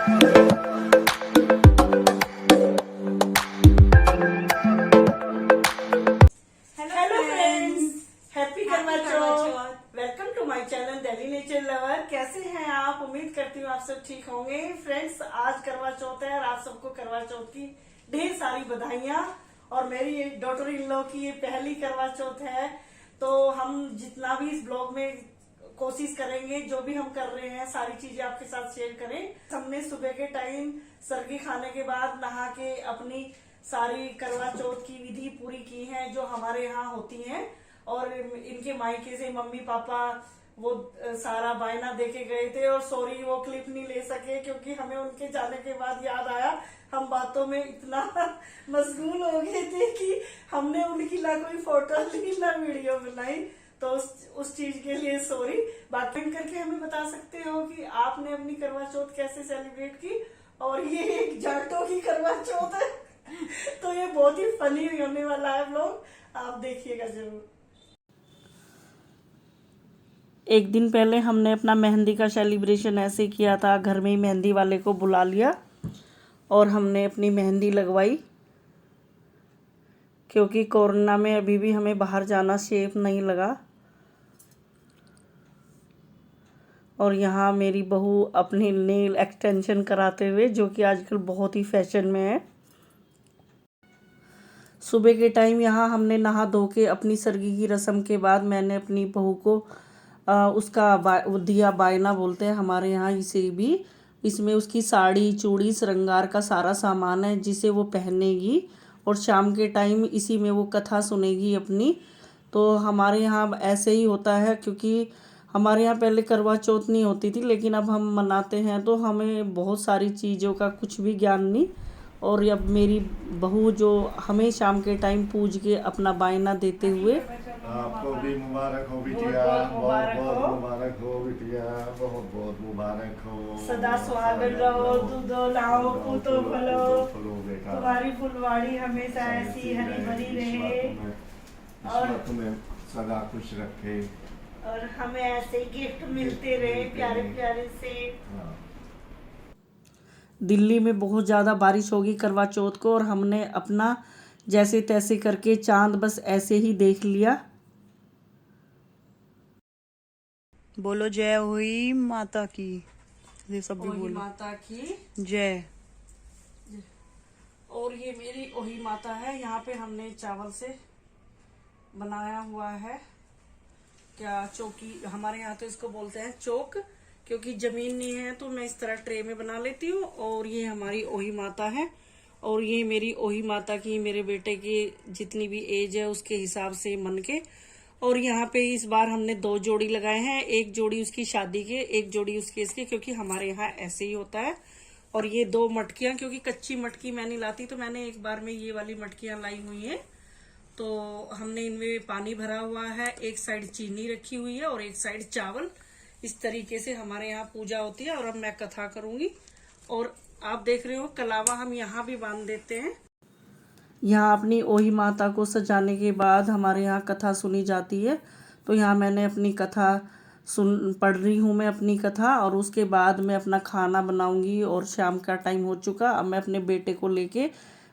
Welcome to my channel Delhi nature lover. कैसे हैं आप? उम्मीद करती हूँ आप सब ठीक होंगे। फ्रेंड्स, आज करवा चौथ है और आप सबको करवा चौथ की ढेर सारी बधाइयाँ। और मेरी डॉटर इन लॉ की ये पहली करवा चौथ है, तो हम जितना भी इस ब्लॉग में कोशिश करेंगे, जो भी हम कर रहे हैं सारी चीजें आपके साथ शेयर करें। हमने सुबह के टाइम सरगी खाने के बाद नहा के अपनी सारी करवा चौथ की विधि पूरी की है जो हमारे यहाँ होती है। और इनके मायके से मम्मी पापा वो सारा बायना देके गए थे, और सॉरी वो क्लिप नहीं ले सके क्योंकि हमें उनके जाने के बाद याद आया, हम बातों में इतना मशगूल हो गए थे कि हमने उनकी ना कोई फोटो ली ना वीडियो बनाई। तो उस चीज के लिए सॉरी। बाकी करके हमें बता सकते हो कि आपने अपनी करवा चौथ कैसे सेलिब्रेट की। और ये एक जाटों की करवा चौथ है तो ये बहुत ही फनी होने वाला है व्लॉग, आप देखिएगा जरूर। एक दिन पहले हमने अपना मेहंदी का सेलिब्रेशन ऐसे किया था, घर में ही मेहंदी वाले को बुला लिया और हमने अपनी मेहंदी लगवाई, क्योंकि कोरोना में अभी भी हमें बाहर जाना सेफ नहीं लगा। और यहाँ मेरी बहू अपनी नेल एक्सटेंशन कराते हुए, जो कि आजकल बहुत ही फैशन में है। सुबह के टाइम यहाँ हमने नहा धो के अपनी सरगी की रस्म के बाद मैंने अपनी बहू को उसका दिया बायना बोलते हैं हमारे यहाँ इसे भी। इसमें उसकी साड़ी चूड़ी श्रृंगार का सारा सामान है जिसे वो पहनेगी, और शाम के टाइम इसी में वो कथा सुनेगी अपनी। तो हमारे यहाँ ऐसे ही होता है, क्योंकि हमारे यहाँ पहले करवा चौथ नहीं होती थी, लेकिन अब हम मनाते हैं तो हमें बहुत सारी चीज़ों का कुछ भी ज्ञान नहीं। और अब मेरी बहू जो हमें शाम के टाइम पूज के अपना बायना देते हुए, आपको भी मुबारक हो बिटिया, बहुत बहुत मुबारक हो बिटिया, बहुत बहुत मुबारक हो, सदा सुहागन रहो, दूधो लाओ पूतो फलो, तुम्हारी फुलवाड़ी हमेशा ऐसी हरी भरी रहे और तुम्हें सदा खुश रखे, और हमें ऐसे गिफ्ट मिलते रहे प्यारे प्यारे से। दिल्ली में बहुत ज़्यादा बारिश होगी करवा चौथ को, और हमने अपना जैसे तैसे करके चांद बस ऐसे ही देख लिया। बोलो जय हुई माता की, ये सब भी बोलो, माता की जय। और ये मेरी ओही माता है। यहाँ पे हमने चावल से बनाया हुआ है क्या चौकी, हमारे यहाँ तो इसको बोलते हैं चौक, क्योंकि जमीन नहीं है तो मैं इस तरह ट्रे में बना लेती हूँ। और ये हमारी ओही माता है, और ये मेरी ओही माता की मेरे बेटे की जितनी भी एज है उसके हिसाब से मन के। और यहाँ पे इस बार हमने 2 जोड़ी लगाए हैं, एक जोड़ी उसकी शादी के, एक जोड़ी उसके इसके, क्योंकि हमारे यहाँ ऐसे ही होता है। और ये 2 मटकियां, क्योंकि कच्ची मटकी मैं नहीं लाती, तो मैंने एक बार में ये वाली मटकियां लाई हुई हैं। तो हमने इनमें पानी भरा हुआ है, एक साइड चीनी रखी हुई है और एक साइड चावल। इस तरीके से हमारे यहाँ पूजा होती है। और अब मैं कथा करूंगी, और आप देख रहे हो कलावा हम यहाँ भी बांध देते हैं। यहाँ अपनी ओही माता को सजाने के बाद हमारे यहाँ कथा सुनी जाती है। तो यहाँ मैंने अपनी कथा पढ़ रही हूँ मैं अपनी कथा, और उसके बाद मैं अपना खाना बनाऊंगी। और शाम का टाइम हो चुका, अब मैं अपने बेटे को लेके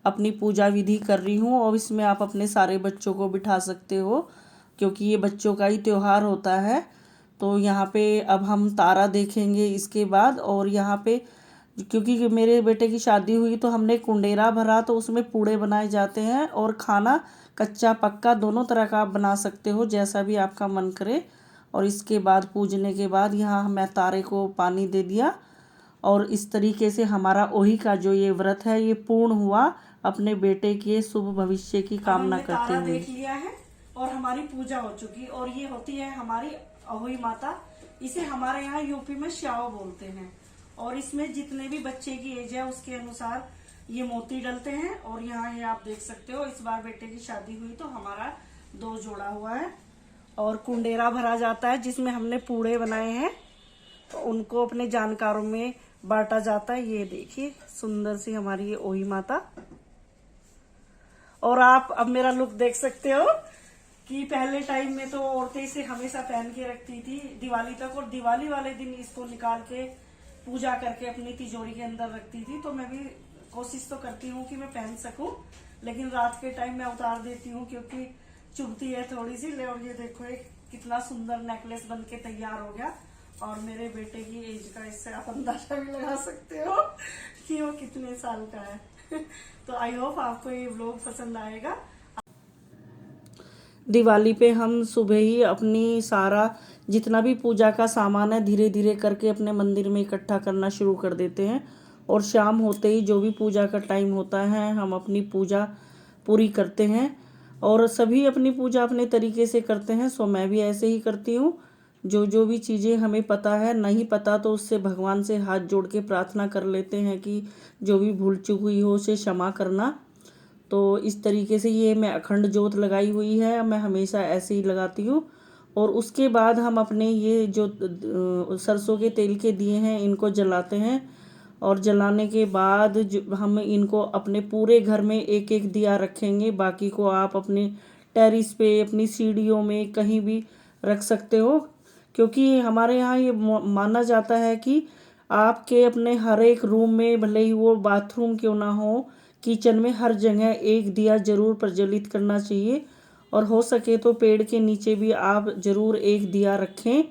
अपनी पूजा विधि कर रही हूँ। और इसमें आप अपने सारे बच्चों को बिठा सकते हो, क्योंकि ये बच्चों का ही त्योहार होता है। तो यहाँ पे अब हम तारा देखेंगे इसके बाद। और यहाँ पे क्योंकि मेरे बेटे की शादी हुई तो हमने कुंडेरा भरा, तो उसमें पूड़े बनाए जाते हैं। और खाना कच्चा पक्का दोनों तरह का आप बना सकते हो, जैसा भी आपका मन करे। और इसके बाद पूजने के बाद यहाँ मैं तारे को पानी दे दिया। और इस तरीके से हमारा ओही का जो ये व्रत है ये पूर्ण हुआ, अपने बेटे के शुभ भविष्य की कामना करते हुए। देख लिया है और हमारी पूजा हो चुकी। और ये होती है हमारी ओही माता, इसे हमारे यहाँ यूपी में श्याओ बोलते हैं। और इसमें जितने भी बच्चे की एज है उसके अनुसार ये मोती डलते हैं। और यहाँ ये आप देख सकते हो, इस बार बेटे की शादी हुई तो हमारा 2 जोड़ा हुआ है। और कुंडेरा भरा जाता है जिसमें हमने पूड़े बनाए हैं, तो उनको अपने जानकारों में बांटा जाता है। ये देखिए सुंदर सी हमारी ये ओही माता। और आप अब मेरा लुक देख सकते हो कि पहले टाइम में तो औरतें इसे हमेशा पहन के रखती थी दिवाली तक, और दिवाली वाले दिन इसको निकाल के पूजा करके अपनी तिजोरी के अंदर रखती थी। तो मैं भी कोशिश तो करती हूँ कि मैं पहन सकूं, लेकिन रात के टाइम मैं उतार देती हूँ क्योंकि चुभती है थोड़ी सी। ले, और ये देखो एक कितना सुंदर नेकलेस बन के तैयार हो गया। और मेरे बेटे की एज का इससे आप अंदाजा भी लगा सकते हो कि वो कितने साल का है। तो आई होप आपको ये व्लॉग पसंद आएगा। दिवाली पे हम सुबह ही अपनी सारा जितना भी पूजा का सामान है धीरे धीरे करके अपने मंदिर में इकट्ठा करना शुरू कर देते हैं, और शाम होते ही जो भी पूजा का टाइम होता है हम अपनी पूजा पूरी करते हैं। और सभी अपनी पूजा अपने तरीके से करते हैं, सो मैं भी ऐसे ही करती हूँ। जो भी चीज़ें हमें पता है, नहीं पता तो उससे भगवान से हाथ जोड़ के प्रार्थना कर लेते हैं कि जो भी भूल चूक हुई हो उसे क्षमा करना। तो इस तरीके से ये मैं अखंड जोत लगाई हुई है, मैं हमेशा ऐसे ही लगाती हूँ। और उसके बाद हम अपने ये जो सरसों के तेल के दिए हैं इनको जलाते हैं, और जलाने के बाद हम इनको अपने पूरे घर में एक एक दिया रखेंगे। बाकी को आप अपने टेरिस पे, अपनी सीढ़ियों में कहीं भी रख सकते हो, क्योंकि हमारे यहाँ ये माना जाता है कि आपके अपने हर एक रूम में, भले ही वो बाथरूम क्यों ना हो, किचन में हर जगह एक दिया जरूर प्रज्वलित करना चाहिए। और हो सके तो पेड़ के नीचे भी आप जरूर एक दिया रखें।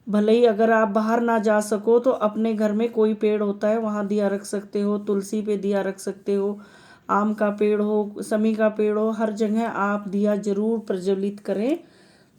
भले ही अगर आप बाहर ना जा सको तो अपने घर में कोई पेड़ होता है वहाँ दिया रख सकते हो, तुलसी पे दिया रख सकते हो, आम का पेड़ हो, समी का पेड़ हो, हर जगह आप दिया जरूर प्रज्वलित करें।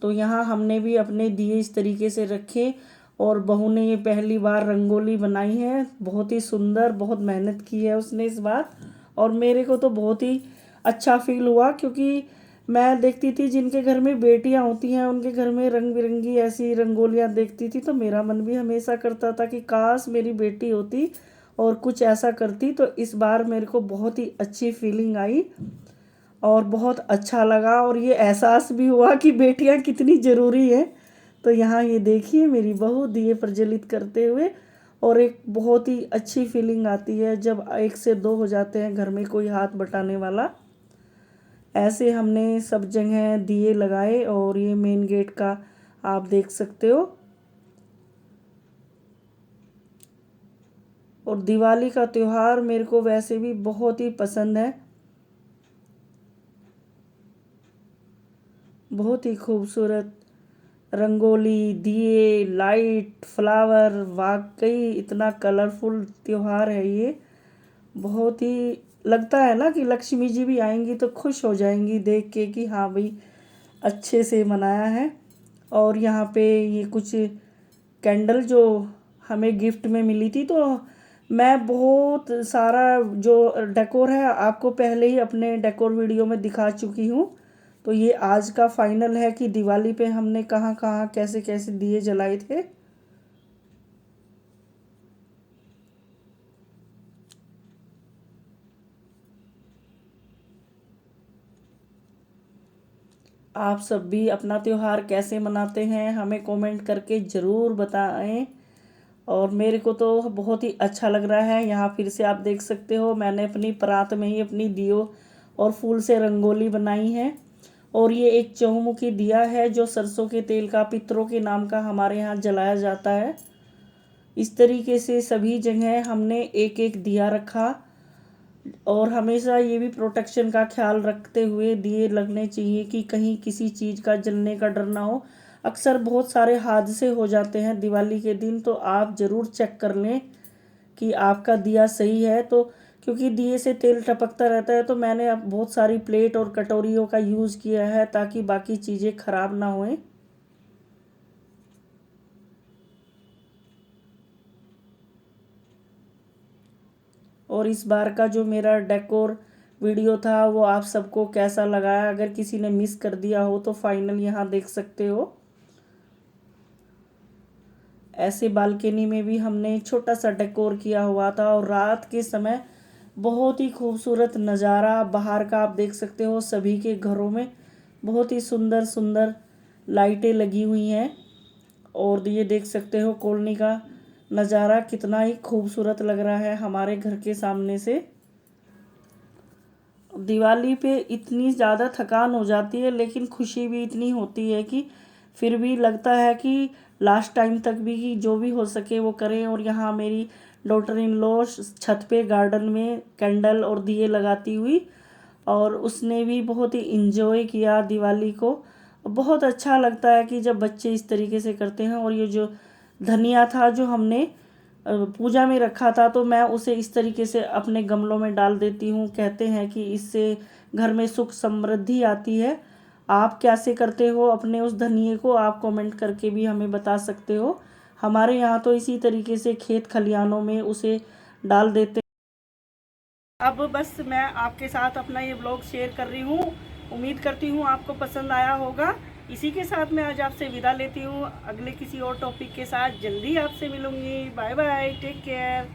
तो यहाँ हमने भी अपने दिए इस तरीके से रखे, और बहू ने ये पहली बार रंगोली बनाई है, बहुत ही सुंदर, बहुत मेहनत की है उसने इस बार। और मेरे को तो बहुत ही अच्छा फील हुआ, क्योंकि मैं देखती थी जिनके घर में बेटियां होती हैं उनके घर में रंग बिरंगी ऐसी रंगोलियां देखती थी, तो मेरा मन भी हमेशा करता था कि काश मेरी बेटी होती और कुछ ऐसा करती। तो इस बार मेरे को बहुत ही अच्छी फीलिंग आई और बहुत अच्छा लगा, और ये एहसास भी हुआ कि बेटियां कितनी ज़रूरी हैं। तो यहाँ ये देखिए मेरी बहू दिए प्रज्वलित करते हुए, और एक बहुत ही अच्छी फीलिंग आती है जब एक से दो हो जाते हैं घर में कोई हाथ बटाने वाला। ऐसे हमने सब जगह दिए लगाए, और ये मेन गेट का आप देख सकते हो। और दिवाली का त्यौहार मेरे को वैसे भी बहुत ही पसंद है, बहुत ही खूबसूरत रंगोली, दिए, लाइट, फ्लावर, वाकई इतना कलरफुल त्यौहार है ये। बहुत ही लगता है ना कि लक्ष्मी जी भी आएंगी तो खुश हो जाएंगी देख के कि हाँ भाई अच्छे से मनाया है। और यहाँ पे ये कुछ कैंडल जो हमें गिफ्ट में मिली थी, तो मैं बहुत सारा जो डेकोर है आपको पहले ही अपने डेकोर वीडियो में दिखा चुकी हूँ। तो ये आज का फाइनल है कि दिवाली पे हमने कहाँ कहाँ कैसे कैसे दिए जलाए थे। आप सब भी अपना त्यौहार कैसे मनाते हैं हमें कमेंट करके ज़रूर बताएं। और मेरे को तो बहुत ही अच्छा लग रहा है। यहाँ फिर से आप देख सकते हो मैंने अपनी परात में ही अपनी दियो और फूल से रंगोली बनाई है। और ये एक चहुमुखी दिया है जो सरसों के तेल का पितरों के नाम का हमारे यहाँ जलाया जाता है। इस तरीके से सभी जगह हमने एक एक दिया रखा, और हमेशा ये भी प्रोटेक्शन का ख्याल रखते हुए दिए लगने चाहिए कि कहीं किसी चीज़ का जलने का डर ना हो। अक्सर बहुत सारे हादसे हो जाते हैं दिवाली के दिन, तो आप ज़रूर चेक कर लें कि आपका दिया सही है। तो क्योंकि दिए से तेल टपकता रहता है, तो मैंने अब बहुत सारी प्लेट और कटोरियों का यूज़ किया है ताकि बाकी चीज़ें ख़राब ना होएं। और इस बार का जो मेरा डेकोर वीडियो था वो आप सबको कैसा लगा, अगर किसी ने मिस कर दिया हो तो फाइनल यहाँ देख सकते हो। ऐसे बालकनी में भी हमने छोटा सा डेकोर किया हुआ था, और रात के समय बहुत ही खूबसूरत नज़ारा बाहर का आप देख सकते हो। सभी के घरों में बहुत ही सुंदर सुंदर लाइटें लगी हुई हैं, और ये देख सकते हो कॉलोनी का नज़ारा कितना ही खूबसूरत लग रहा है हमारे घर के सामने से। दिवाली पे इतनी ज़्यादा थकान हो जाती है, लेकिन खुशी भी इतनी होती है कि फिर भी लगता है कि लास्ट टाइम तक भी कि जो भी हो सके वो करें। और यहाँ मेरी डॉटर इन लॉ छत पे गार्डन में कैंडल और दिए लगाती हुई, और उसने भी बहुत ही इंजॉय किया दिवाली को। बहुत अच्छा लगता है कि जब बच्चे इस तरीके से करते हैं। और ये जो धनिया था जो हमने पूजा में रखा था, तो मैं उसे इस तरीके से अपने गमलों में डाल देती हूँ। कहते हैं कि इससे घर में सुख समृद्धि आती है। आप कैसे करते हो अपने उस धनिए को, आप कमेंट करके भी हमें बता सकते हो। हमारे यहाँ तो इसी तरीके से खेत खलिहानों में उसे डाल देते। अब बस मैं आपके साथ अपना ये ब्लॉग शेयर कर रही हूँ। उम्मीद करती हूँ आपको पसंद आया होगा। इसी के साथ मैं आज आपसे विदा लेती हूँ। अगले किसी और टॉपिक के साथ जल्दी आपसे मिलूंगी। Bye bye, take care.